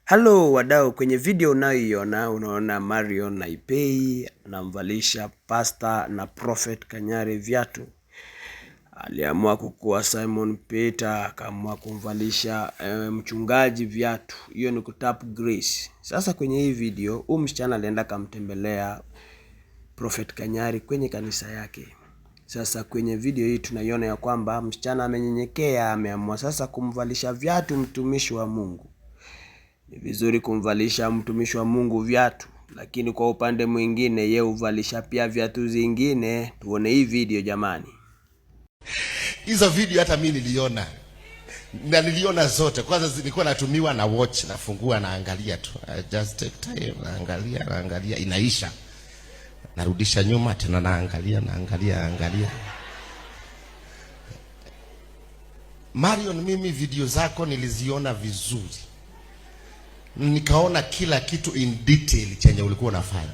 Hello wadau, kwenye video unayoiona unaona Marion Naipei anamvalisha Pastor na Prophet Kanyari viatu. Aliamua kukua Simon Peter, akaamua kumvalisha mchungaji viatu. Hiyo ni kutap grace. Sasa kwenye hii video, huyu msichana alienda kumtembelea Prophet Kanyari kwenye kanisa yake. Sasa kwenye video hii tunaiona ya kwamba msichana amenyenyekea, ameamua sasa kumvalisha viatu mtumishi wa Mungu. Ni vizuri kumvalisha mtumishi wa Mungu viatu, lakini kwa upande mwingine yeye uvalisha pia viatu zingine. Tuone hii video jamani. Hizo video hata mimi niliona. Na niliona zote. Kwanza nilikuwa natumiwa na watch, nafungua naangalia tu. I just take time naangalia inaisha. Narudisha nyuma tena naangalia. Marion, mimi video zako niliziona vizuri. Nikaona kila kitu in detail chenye ulikuwa unafanya.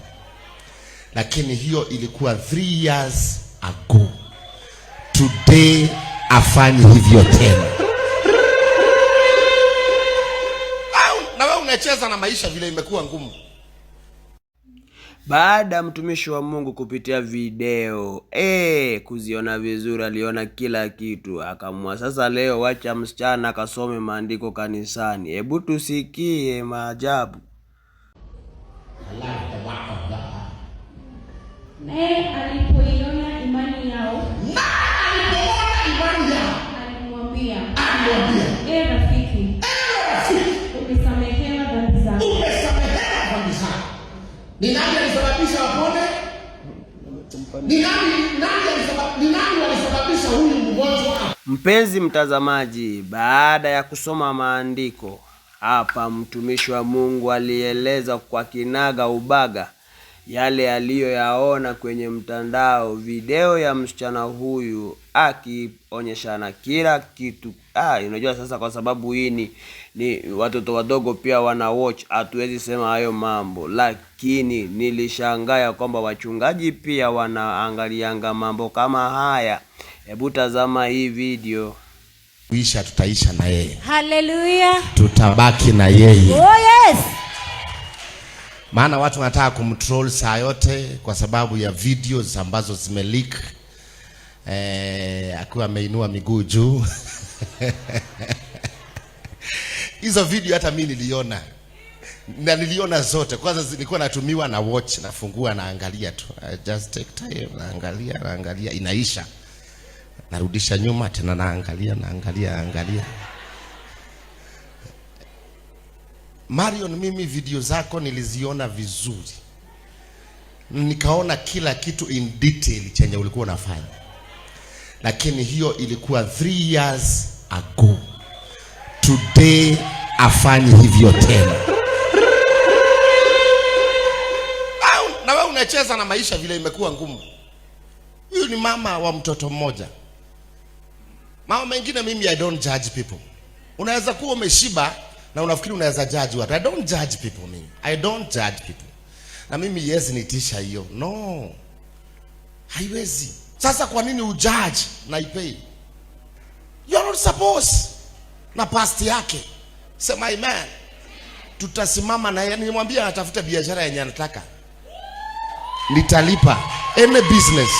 Lakini hiyo ilikuwa 3 years ago. Today afanye hivyo tena. Na wewe unacheza na maisha vile imekuwa ngumu. Baada mtumishi wa Mungu kupitia video kuziona vizuri, aliona kila kitu, akamua sasa leo wacha msichana akasome maandiko kanisani. Hebu tusikie maajabu. Alipoiona imani yao, alimwambia, rafiki, umesamehewa dhambi zako. Ni nani alisababisha wapone? Ni nani alisababisha huyu mgonjwa? Mpenzi mtazamaji, baada ya kusoma maandiko hapa, mtumishi wa Mungu alieleza kwa kinaga ubaga yale aliyoyaona kwenye mtandao, video ya msichana huyu akionyeshana kila kitu. Unajua sasa kwa sababu hii ni watoto wadogo pia wana watch, hatuwezi sema hayo mambo, lakini nilishangaa kwamba wachungaji pia wanaangalianga mambo kama haya. Hebu tazama hii video. Tutaisha na yeye. Hallelujah. Tutabaki na yeye. Oh yes. Maana watu wanataka kumtroll saa yote kwa sababu ya videos ambazo zimeleak. Akiwa ameinua miguu juu. Hizo video hata mimi niliona. Na niliona zote. Kwanza nilikuwa natumiwa na watch, nafungua naangalia tu. I just take time naangalia inaisha. Narudisha nyuma tena naangalia. Marion, mimi video zako niliziona vizuri. Nikaona kila kitu in detail chenye ulikuwa unafanya. Lakini hiyo ilikuwa 3 years ago. Today afanye hivyo tena. Na wewe unacheza na maisha vile imekuwa ngumu. Huyu ni mama wa mtoto mmoja. Mama mengine mimi I don't judge people. Unaweza kuwa umeshiba na unafikiri unaweza judge watu. I don't judge people mimi. I don't judge people. Na mimi yes nitisha hiyo. No. Haiwezi. Sasa kwa nini ujudge Naipei? You're not supposed. Na past yake. Sema amen. Tutasimama na yeye. Nimwambia atafute biashara yenye anataka. Nitalipa any business.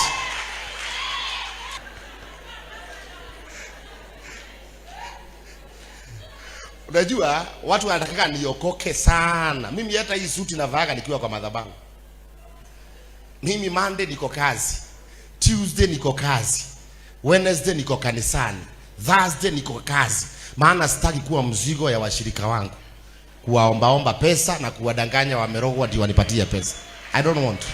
Unajua watu wanataka niokoke sana. Mimi hata hii suti navaaga nikiwa kwa madhabahu. Mimi Monday niko kazi, Tuesday niko kazi, Wednesday niko kanisani, Thursday niko kazi. Maana sitaki kuwa mzigo ya washirika wangu, kuwaombaomba pesa na kuwadanganya wamerogwa ndio wanipatie pesa. I don't want to.